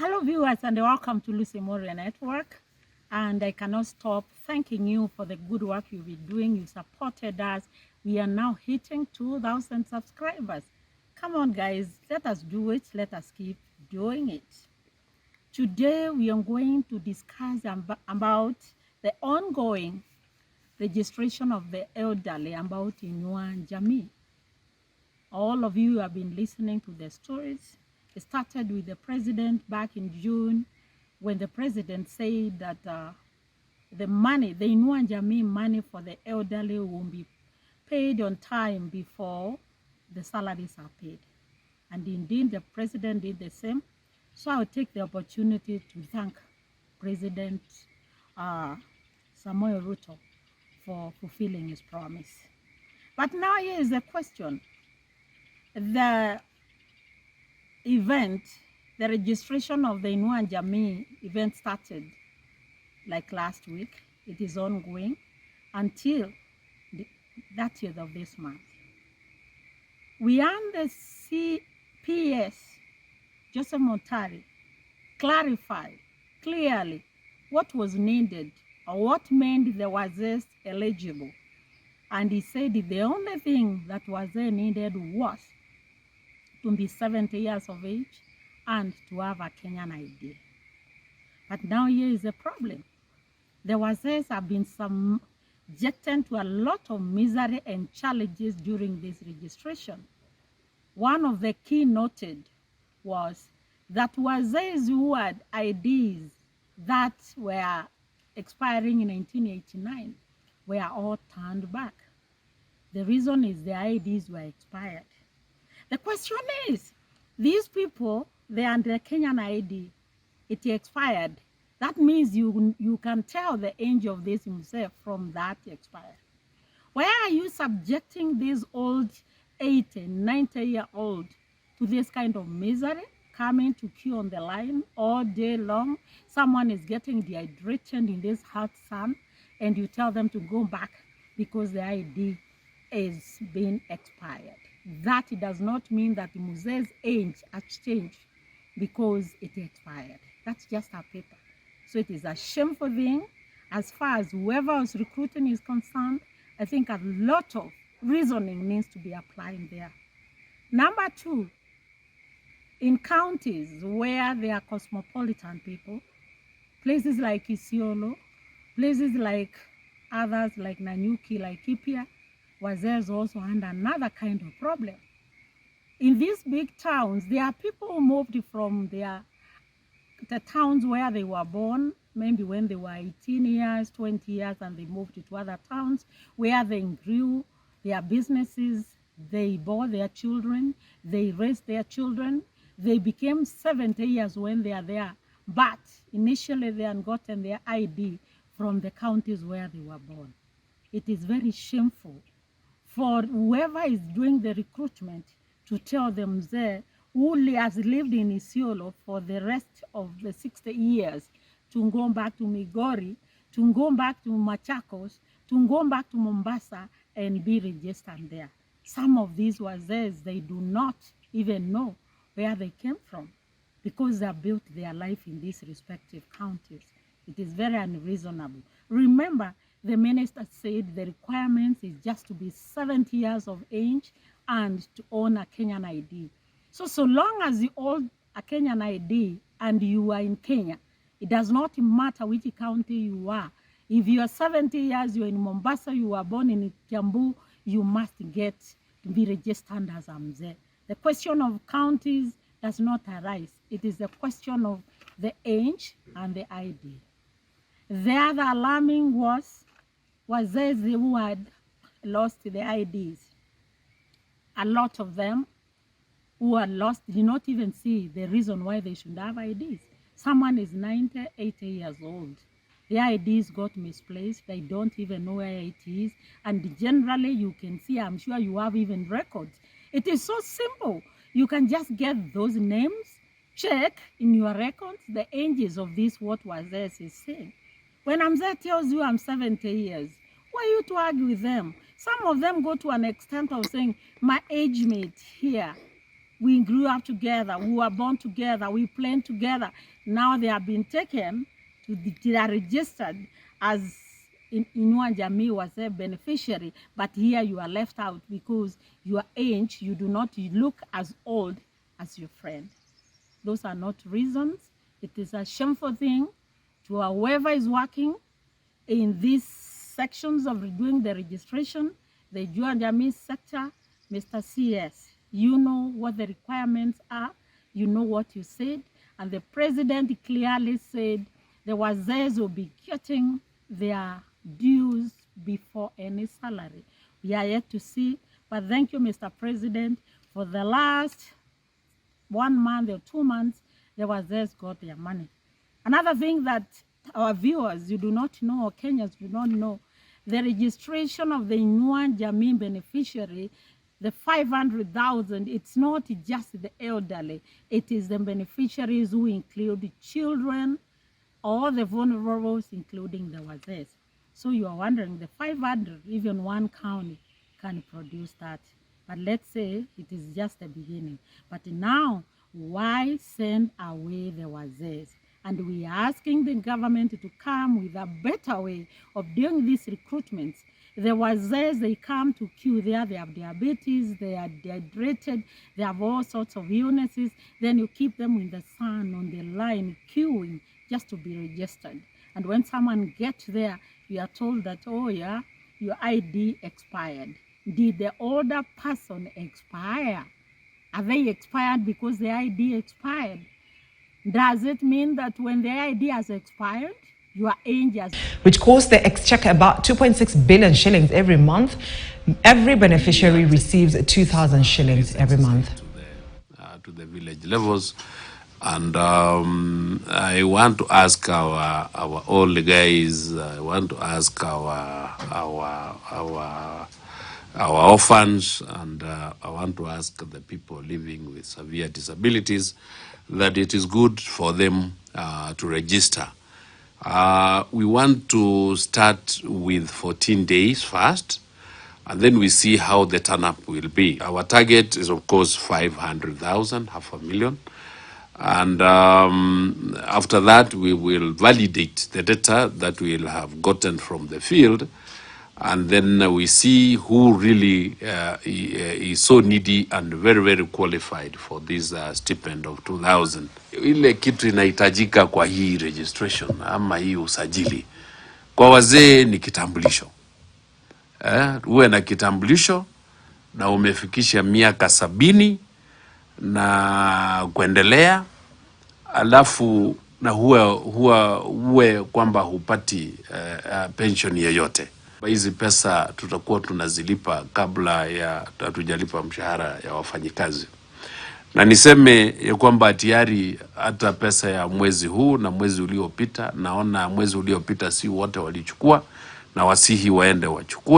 Hello viewers and welcome to Mworia Network. And I cannot stop thanking you for the good work you've been doing. You supported us. We are now hitting 2,000 subscribers. Come on guys, let us do it. Let us keep doing it. Today we are going to discuss about the ongoing registration of the elderly about Inua Jamii. All of you have been listening to the stories. It started with the president back in June when the president said that the Inua Jamii money for the elderly will be paid on time before the salaries are paid. And indeed, the president did the same. So I'll take the opportunity to thank President Samoei Ruto for fulfilling his promise. But now here is the question. The event, the registration of the Inua Jamii event started like last week. It is ongoing until the 30th of this month. We and the CPS, Joseph Montari, clarified clearly what was needed or what made the Wazir eligible. And he said the only thing that Wazir needed was to be 70 years of age and to have a Kenyan ID. But now here is the problem. The Wazirs have been subjected to a lot of misery and challenges during this registration. One of the key noted was that Wazirs who had IDs that were expiring in 1989 were all turned back. The reason is the IDs were expired. The question is, these people, they are under Kenyan ID, it expired. That means you can tell the age of this himself from that expired. Why are you subjecting these old 80, 90-year-old to this kind of misery, coming to queue on the line all day long? Someone is getting dehydrated in this hot sun, and you tell them to go back because the ID is being expired. That does not mean that the Muzee's age has changed because it expired. That's just a paper. So it is a shameful thing. As far as whoever is recruiting is concerned, I think a lot of reasoning needs to be applied there. Number two, in counties where there are cosmopolitan people, places like Isiolo, places like others like Nanyuki, like Kipia, Wazirs also under another kind of problem. In these big towns, there are people who moved from the towns where they were born, maybe when they were 18 years, 20 years, and they moved to other towns where they grew their businesses, they bore their children, they raised their children, they became 70 years when they are there, but initially they had gotten their ID from the counties where they were born. It is very shameful for whoever is doing the recruitment to tell them there who has lived in Isiolo for the rest of the 60 years to go back to Migori, to go back to Machakos, to go back to Mombasa and be registered there. Some of these Wazirs, they do not even know where they came from because they have built their life in these respective counties. It is very unreasonable. Remember, the minister said the requirements is just to be 70 years of age and to own a Kenyan ID. So long as you own a Kenyan ID and you are in Kenya, it does not matter which county you are. If you are 70 years, you are in Mombasa, you are born in Kiambu, you must get to be registered as a Mzee. The question of counties does not arise. It is a question of the age and the ID. The other alarming was those who had lost the IDs. A lot of them who had lost did not even see the reason why they should have IDs. Someone is 90, 80 years old. The IDs got misplaced. They don't even know where it is. And generally you can see, I'm sure you have even records. It is so simple. You can just get those names, check in your records the ages of this what Wazir is saying. When Mzee tells you I'm 70 years, why are you to argue with them? Some of them go to an extent of saying, my age mate here We grew up together. We were born together. We played together. Now they have been taken they are registered as Inua Jamii was a beneficiary, but here you are left out because your age, you do not look as old as your friend. Those are not reasons. It is a shameful thing to whoever is working in these sections of doing the registration, the Inua Jamii sector. Mr. CS, you know what the requirements are, you know what you said, and the president clearly said the Wazés will be getting their dues before any salary. We are yet to see, but thank you, Mr. President, for the last 1 month or 2 months, the Wazés got their money. Another thing that our viewers, you do not know, or Kenyans do not know, the registration of the Inua Jamii beneficiary, the 500,000, it's not just the elderly, it is the beneficiaries who include children, all the vulnerables, including the Wazés. So you are wondering, the 500, even one county can produce that. But let's say it is just the beginning. But now, why send away the Wazés? And we are asking the government to come with a better way of doing these recruitments. The Wazés, they come to queue there, they have diabetes, they are dehydrated, they have all sorts of illnesses. Then you keep them in the sun, on the line, queuing, just to be registered. And when someone gets there, you are told that, oh yeah, your ID expired. Did the older person expire? Are they expired because the ID expired? Does it mean that when the ID has expired, your age has... Which costs the exchequer about 2.6 billion shillings every month. Every beneficiary receives 2,000 shillings every month. To the village levels. And I want to ask our old guys, I want to ask our orphans, and I want to ask the people living with severe disabilities that it is good for them to register. We want to start with 14 days first, and then we see how the turn-up will be. Our target is, of course, 500,000, 500,000. And after that, we will validate the data that we will have gotten from the field. And then we see who really is so needy and very, very qualified for this stipend of 2,000. Ile kitu inahitajika kwa hii registration ama hii usajili kwa wazee ni kitambulisho. Uwe na kitambulisho na umefikisha miaka 70 na kuendelea, alafu na huwe kwamba hupati pension yoyote. Hizi pesa tutakuwa tunazilipa kabla ya hatujalipa mshahara ya wafanyikazi. Na niseme ya kwamba tayari hata pesa ya mwezi huu na mwezi uliopita, naona mwezi uliopita si wote walichukua, na wasihi waende wachukue.